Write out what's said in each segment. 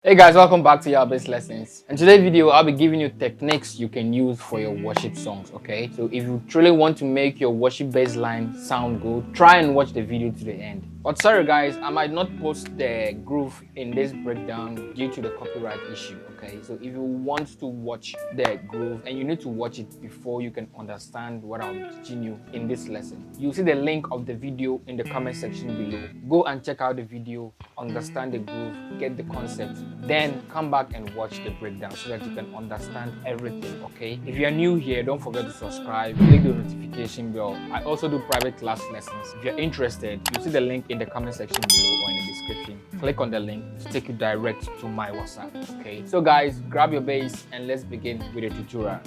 Hey guys, welcome back to your bass lessons. In today's video, I'll be giving you techniques you can use for your worship songs, okay? So if you truly want to make your worship bass line sound good, try and watch the video to the end. But sorry guys, I might not post the groove in this breakdown due to the copyright issue, okay? So if you want to watch the groove and you need to watch it before you can understand what I'm teaching you in this lesson, you'll see the link of the video in the comment section below. Go and check out the video, understand the groove, get the concept, then come back and watch the breakdown so that you can understand everything, okay? If you're new here, don't forget to subscribe, click the notification bell. I also do private class lessons. If you're interested, you'll see the link in the comment section below or in the description. Click on the link to take you direct to my WhatsApp, okay? So guys, grab your bass and let's begin with the tutorial.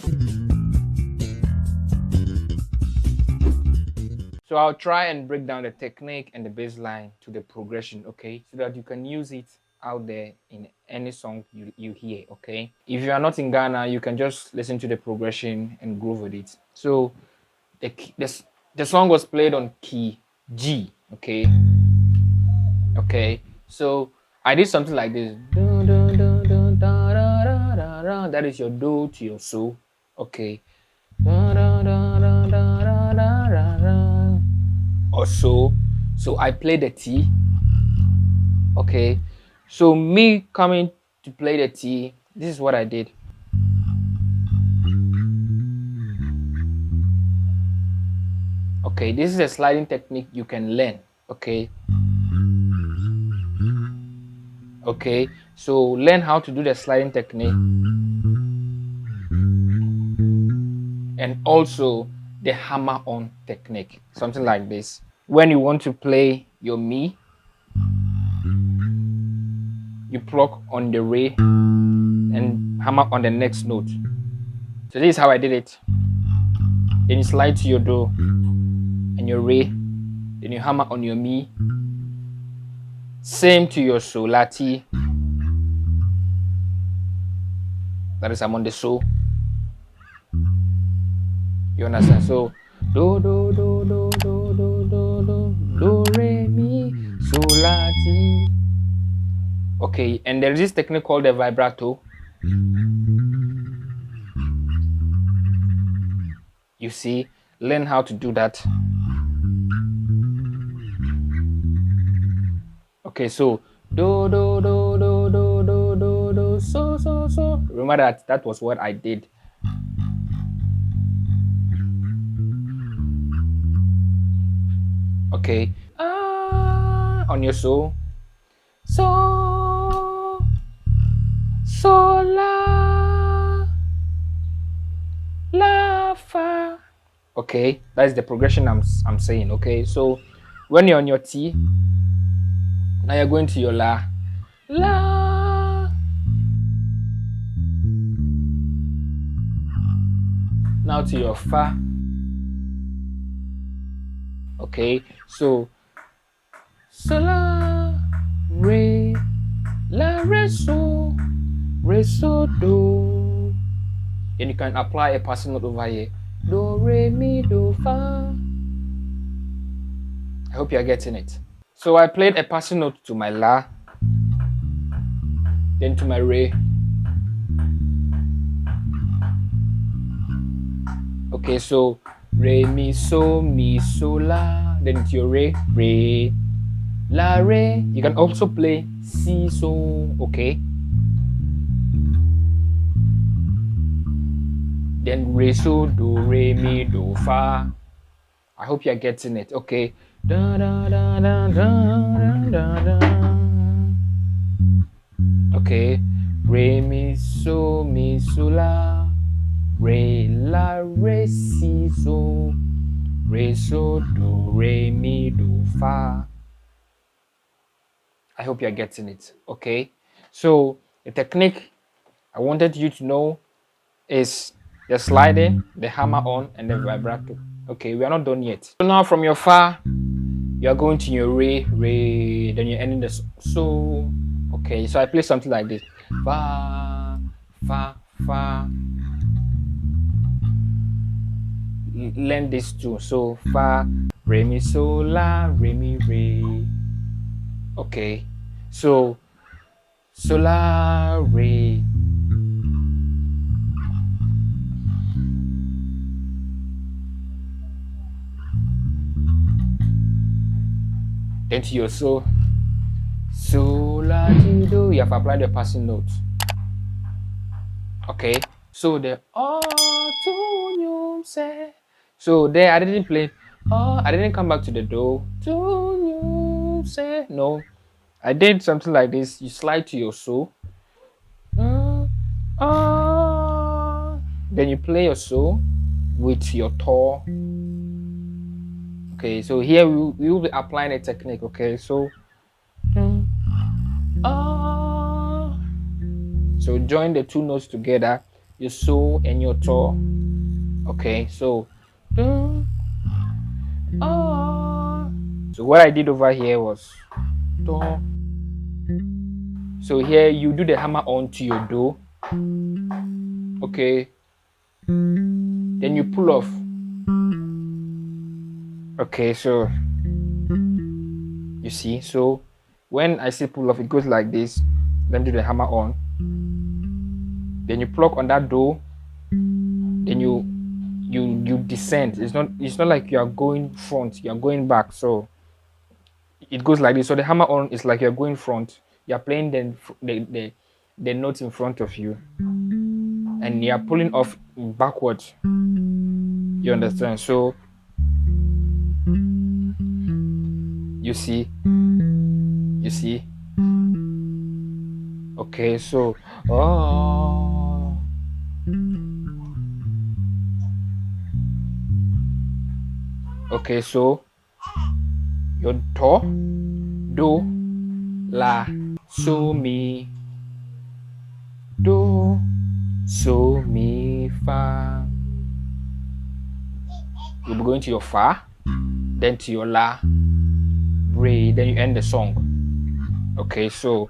So I'll try and break down the technique and the bass line to the progression, okay? So that you can use it out there in any song you hear, okay? If you are not in Ghana, you can just listen to the progression and groove with it. So the song was played on key G, okay? Okay, so I did something like this. That is your do to your so, okay? Or so I play the T, okay? So me coming to play the T, this is what I did. Okay, this is a sliding technique you can learn, okay? Okay, so learn how to do the sliding technique and also the hammer on technique, something like this. When you want to play your Mi, you pluck on the Re and hammer on the next note. So this is how I did it. Then you slide to your Do and your Re, then you hammer on your Mi. Same to your So, La Ti. That is I'm on the So. You understand? So do do do do do do do do do re mi so la ti. Okay, and there is this technique called the vibrato. You see, learn how to do that. Okay, so do do do do do do do do so. Remember that was what I did. Okay, on your so la fa. Okay, that's the progression I'm saying. Okay, so when you're on your T, now you're going to your la. Now to your fa. Okay, so la re so do. Then you can apply a passing note over here. Do re mi do fa. I hope you're getting it. So I played a passing note to my la, then to my re. Okay, so re mi so la, then to your re la re. You can also play si so, okay? Then re so do re mi do fa. I hope you're getting it, okay? Da, da, da, da, da, da, da. Okay, re mi so la, re la re si so do re mi do fa. I hope you're getting it, okay? So the technique I wanted you to know is the sliding, the hammer on, and the vibrato. Okay, we are not done yet. So now from your fa, you are going to your re, then you're ending the so. Okay, so I play something like this. Fa, fa, fa. Learn this too. So fa, re mi so la, re mi re. Okay, so so la re. Then to your so la ti do. You have applied the passing note. Okay, so the so there I didn't play. I didn't come back to the do. No, I did something like this. You slide to your so. Then you play your so with your to. Okay, so here we will be applying a technique. Okay, so so join the two notes together, your so and your to. Okay, so so what I did over here was do. So here you do the hammer on to your do. Okay, then you pull off. Okay, so you see, so when I say pull off, it goes like this. Then do the hammer on. Then you pluck on that do. Then you descend. It's not like you are going front, you are going back. So it goes like this. So the hammer on is like you're going front. You are playing the notes in front of you, and you are pulling off backwards. You understand? So you see. Okay, so okay, so your to, do, la, so mi, do, so mi, fa. You'll be going to your fa, then to your la, re, then you end the song. Okay, so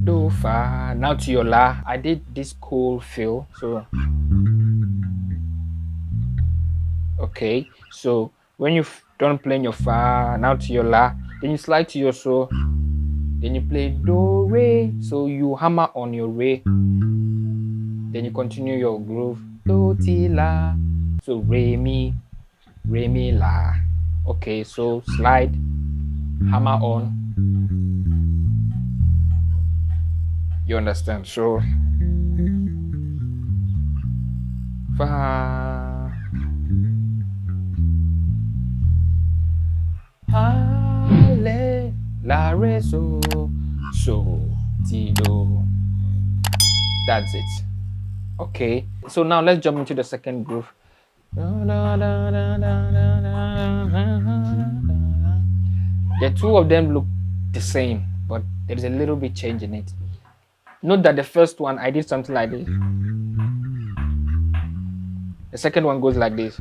do, fa, now to your la. I did this cool feel, so okay, so when you've done playing your fa, now to your la, then you slide to your so, then you play do, re, so you hammer on your re, then you continue your groove, do, ti, la, so re, mi, la. Okay, so slide, hammer on. You understand? So fa, le, la, re, so, ti, do. That's it. Okay, so now let's jump into the second groove. The two of them look the same, but there is a little bit change in it. Note that the first one I did something like this. The second one goes like this.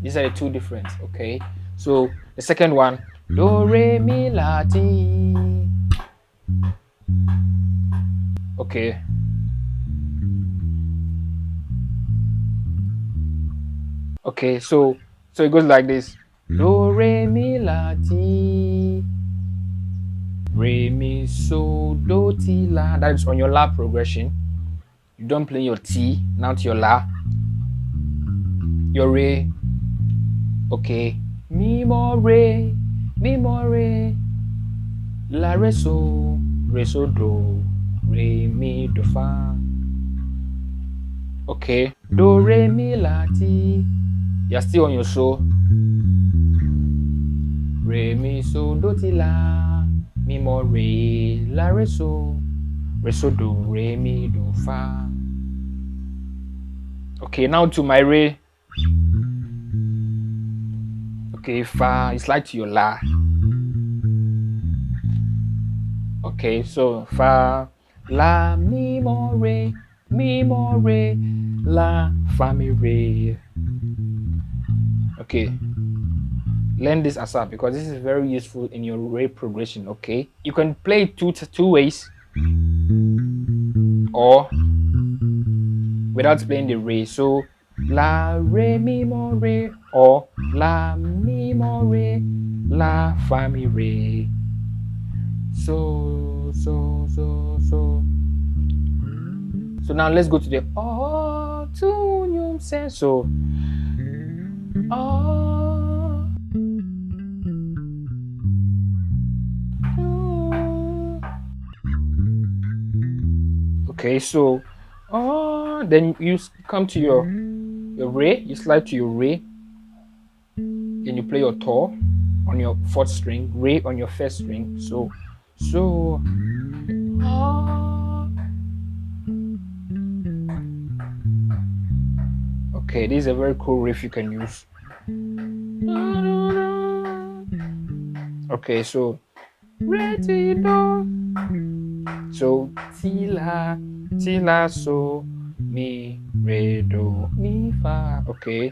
These are the two different. Okay, so the second one, do, re, mi, la, ti. Okay, okay, so it goes like this. Do, re, mi, la, ti, re, mi, so, do, ti, la. That is on your la progression. You don't play your ti, now to your la, your re. Okay, mi, mo, re, la, re, so, do, re, mi, do, fa. Okay, do, re, mi, la, ti. You're still on your so. Re, mi, so, do, ti, la, mi, mo, re, la, re, so, do, re, mi, do, fa. Okay, now to my re. Okay, fa, it's like to your la. Okay, so fa, la, mi, mo, re, la, fa, mi, re. Okay, learn this ASAP because this is very useful in your re progression. Okay, you can play it two ways, or without playing the re. So la, re, mi, mo, re, or la, mi, mo, re, la, fa, mi, re. So. So now let's go to the oh, to se. So oh. Okay, so then you come to your re, you slide to your re, then you play your to on your fourth string, re on your first string. So okay, this is a very cool riff you can use. Okay, so re ti do. So ti la so mi re do mi fa. Okay.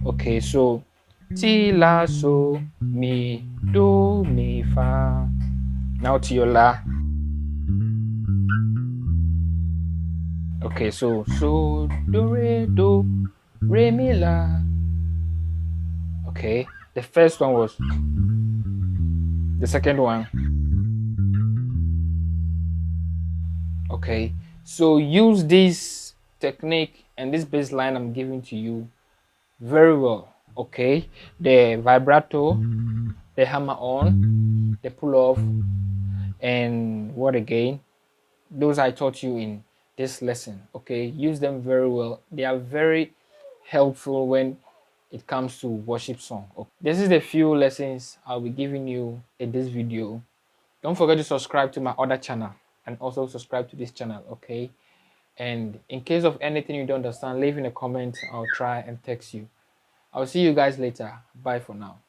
Okay, so ti la so mi do mi fa. Now to your la. Okay, so do re mi la. Okay, the first one was the second one. Okay, so use this technique and this bass line I'm giving to you very well. Okay, the vibrato, the hammer on, the pull off, and what again? Those I taught you in this lesson. Okay, use them very well. They are very helpful when it comes to worship song. Okay. This is the few lessons I'll be giving you in this video. Don't forget to subscribe to my other channel and also subscribe to this channel. Okay, and in case of anything you don't understand, leave in a comment. I'll try and text you. I'll see you guys later. Bye for now.